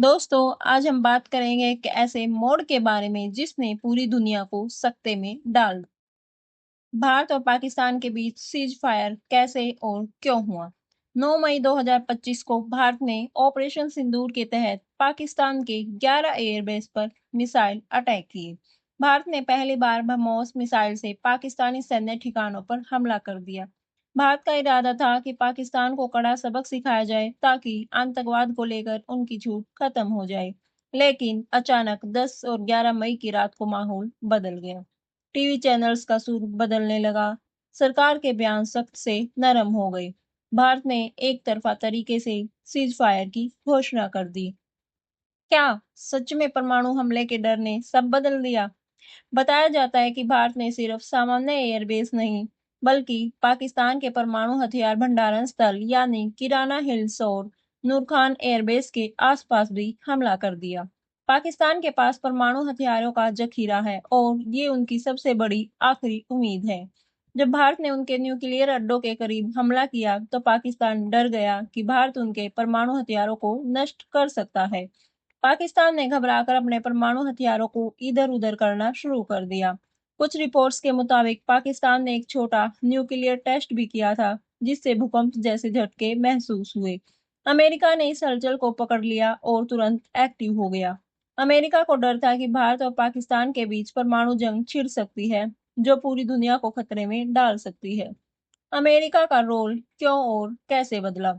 दोस्तों, आज हम बात करेंगे एक ऐसे मोड़ के बारे में जिसने पूरी दुनिया को सकते में डाल दिया। भारत और पाकिस्तान के बीच सीज फायर कैसे और क्यों हुआ। 9 मई 2025 को भारत ने ऑपरेशन सिंदूर के तहत पाकिस्तान के 11 एयरबेस पर मिसाइल अटैक किए। भारत ने पहली बार ब्रह्मोस मिसाइल से पाकिस्तानी सैन्य ठिकानों पर हमला कर दिया। भारत का इरादा था कि पाकिस्तान को कड़ा सबक सिखाया जाए ताकि आतंकवाद को लेकर उनकी झूठ खत्म हो जाए। लेकिन अचानक 10 और 11 मई की रात को माहौल बदल गया। टीवी चैनल्स का सुर बदलने लगा। सरकार के बयान सख्त से नरम हो गए। भारत ने एक तरफा तरीके से सीज फायर की घोषणा कर दी। क्या सच में परमाणु हमले के डर ने सब बदल दिया? बताया जाता है कि भारत ने सिर्फ सामान्य एयरबेस नहीं, बल्कि पाकिस्तान के परमाणु हथियार भंडारण स्थल यानी किराना हिल्स और नूर खान एयरबेस के आसपास भी हमला कर दिया। पाकिस्तान के पास परमाणु हथियारों का जखीरा है और ये उनकी सबसे बड़ी आखिरी उम्मीद है। जब भारत ने उनके न्यूक्लियर अड्डों के करीब हमला किया, तो पाकिस्तान डर गया कि भारत उनके परमाणु हथियारों को नष्ट कर सकता है। पाकिस्तान ने घबराकर अपने परमाणु हथियारों को इधर-उधर करना शुरू कर दिया। कुछ रिपोर्ट्स के मुताबिक पाकिस्तान ने एक छोटा न्यूक्लियर टेस्ट भी किया था, जिससे भूकंप जैसे झटके महसूस हुए। अमेरिका ने इस हलचल को पकड़ लिया और तुरंत एक्टिव हो गया। अमेरिका को डर था कि भारत और पाकिस्तान के बीच परमाणु जंग छिड़ सकती है, जो पूरी दुनिया को खतरे में डाल सकती है। अमेरिका का रोल क्यों और कैसे बदला?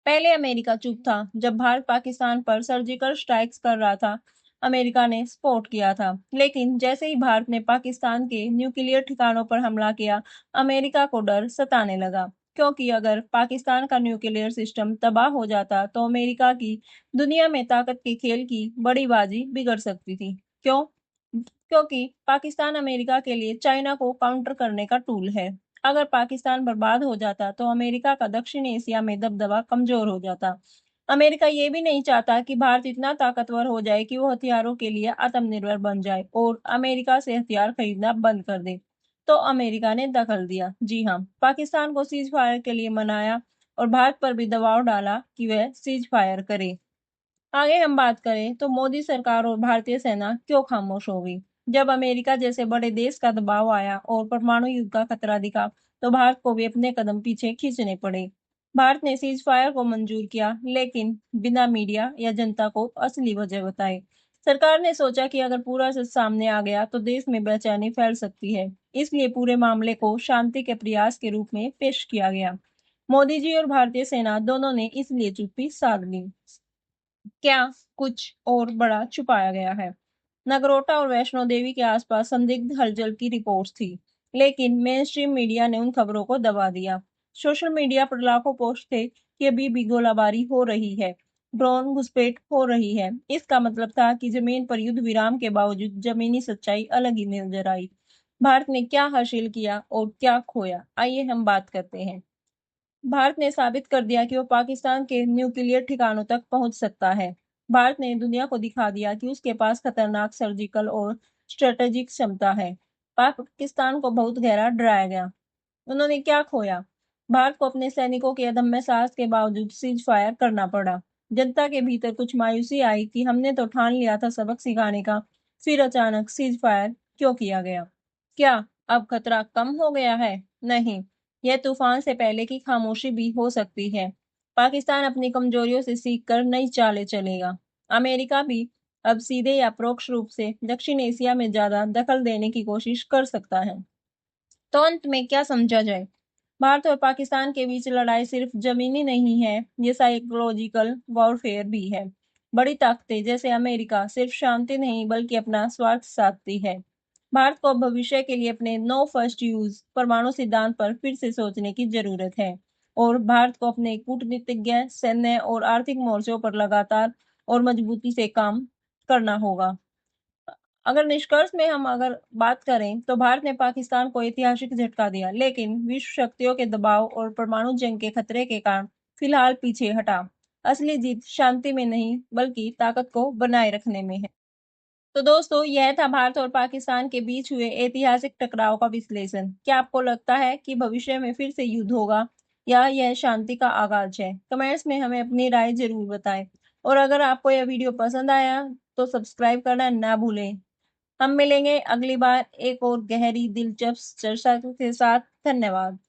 पहले अमेरिका चुप था। जब भारत पाकिस्तान पर सर्जिकल स्ट्राइक्स कर रहा था, अमेरिका ने सपोर्ट किया था। लेकिन जैसे ही भारत ने पाकिस्तान के न्यूक्लियर ठिकानों पर हमला किया, अमेरिका को डर सताने लगा। क्योंकि अगर पाकिस्तान का न्यूक्लियर सिस्टम तबाह हो जाता, तो अमेरिका की दुनिया में ताकत के खेल की बड़ी बाजी बिगड़ सकती थी। क्यों? क्योंकि पाकिस्तान अमेरिका के लिए चाइना को काउंटर करने का टूल है। अगर पाकिस्तान बर्बाद हो जाता, तो अमेरिका का दक्षिण एशिया में दबदबा कमजोर हो जाता। अमेरिका ये भी नहीं चाहता कि भारत इतना ताकतवर हो जाए कि वो हथियारों के लिए आत्मनिर्भर बन जाए और अमेरिका से हथियार खरीदना बंद कर दे। तो अमेरिका ने दखल दिया। जी हाँ, पाकिस्तान को सीज फायर के लिए मनाया और भारत पर भी दबाव डाला कि वह सीज फायर करे। आगे हम बात करें तो मोदी सरकार और भारतीय सेना क्यों खामोश हो गई। जब अमेरिका जैसे बड़े देश का दबाव आया और परमाणु युद्ध का खतरा दिखा, तो भारत को भी अपने कदम पीछे खींचने पड़े। भारत ने सीज फायर को मंजूर किया, लेकिन बिना मीडिया या जनता को असली वजह बताए। सरकार ने सोचा कि अगर पूरा सच सामने आ गया, तो देश में बेचैनी फैल सकती है। इसलिए पूरे मामले को शांति के प्रयास के रूप में पेश किया गया। मोदी जी और भारतीय सेना दोनों ने इसलिए चुप्पी साध ली। क्या कुछ और बड़ा छुपाया गया है? नगरोटा और वैष्णो देवी के आसपास संदिग्ध हलचल की रिपोर्ट्स थी, लेकिन मेनस्ट्रीम मीडिया ने उन खबरों को दबा दिया। सोशल मीडिया पर लाखों पोस्ट थे कि अभी भी गोलाबारी हो रही है, ड्रोन घुसपैठ हो रही है। इसका मतलब था कि जमीन पर युद्ध विराम के बावजूद जमीनी सच्चाई अलग ही नजर आई। भारत ने क्या हासिल किया और क्या खोया, आइए हम बात करते हैं। भारत ने साबित कर दिया कि वो पाकिस्तान के न्यूक्लियर ठिकानों तक पहुंच सकता है। भारत ने दुनिया को दिखा दिया कि उसके पास खतरनाक सर्जिकल और स्ट्रेटेजिक क्षमता है। पाकिस्तान को बहुत गहरा डराया गया। उन्होंने क्या खोया? भारत को अपने सैनिकों के अदम्य साहस के बावजूद सीज फायर करना पड़ा। जनता के भीतर कुछ मायूसी आई कि हमने तो ठान लिया था सबक सिखाने का, फिर अचानक सीज फायर क्यों किया गया? क्या अब खतरा कम हो गया है? नहीं, यह तूफान से पहले की खामोशी भी हो सकती है। पाकिस्तान अपनी कमजोरियों से सीखकर नई चालें चलेगा। अमेरिका भी अब सीधे या परोक्ष रूप से दक्षिण एशिया में ज्यादा दखल देने की कोशिश कर सकता है। तो अंत में क्या समझा जाए? भारत और पाकिस्तान के बीच लड़ाई सिर्फ जमीनी नहीं है, ये साइकोलॉजिकल वॉरफेयर भी है। बड़ी ताकतें जैसे अमेरिका सिर्फ शांति नहीं बल्कि अपना स्वार्थ साधती है। भारत को भविष्य के लिए अपने नो फर्स्ट यूज परमाणु सिद्धांत पर फिर से सोचने की जरूरत है और भारत को अपने कूटनीतिज्ञ, सैन्य और आर्थिक मोर्चों पर लगातार और मजबूती से काम करना होगा। अगर निष्कर्ष में हम अगर बात करें, तो भारत ने पाकिस्तान को ऐतिहासिक झटका दिया, लेकिन विश्व शक्तियों के दबाव और परमाणु जंग के खतरे के कारण फिलहाल पीछे हटा। असली जीत शांति में नहीं बल्कि ताकत को बनाए रखने में है। तो दोस्तों, यह था भारत और पाकिस्तान के बीच हुए ऐतिहासिक टकराव का विश्लेषण। क्या आपको लगता है कि भविष्य में फिर से युद्ध होगा या यह शांति का आगाज है? कमेंट्स में हमें अपनी राय जरूर बताएं। और अगर आपको यह वीडियो पसंद आया तो सब्सक्राइब करना ना भूलें। हम मिलेंगे अगली बार एक और गहरी दिलचस्प चर्चा के साथ। धन्यवाद।